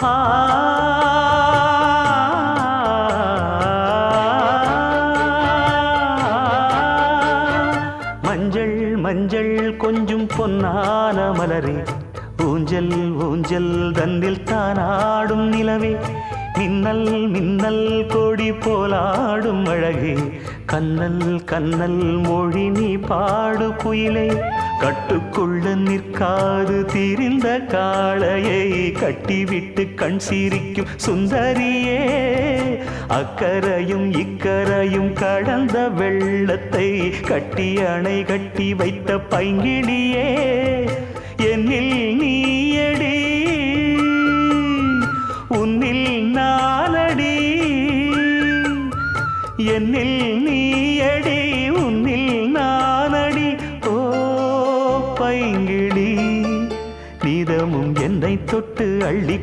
ஆ மஞ்சள் மஞ்சள் கொஞ்சம் பொன்னான மலரே, ஊஞ்சல் ஊஞ்சல் தன்னில் தானாடும் நிலவே, மின்னல் மின்னல் கொடி போலாடும் அழகே, கண்ணல் கண்ணல் மொழி நீ பாடு குயிலே, கட்டுக்குள்ள நிற்காது திரிந்த காளையை கட்டிவிட்டு கண் சிரிக்கும் சுந்தரியே, அக்கரையும் இக்கரையும் கடந்த வெள்ளத்தை கட்டி அணை கட்டி வைத்த பைங்கிளியே, என்னில் நீயடி உன்னில் நானடி, என்னில் நீயடி உன்னில் நானடி. ஓ பைங்கிளி, நீதமும் என்னை தொட்டு அள்ளி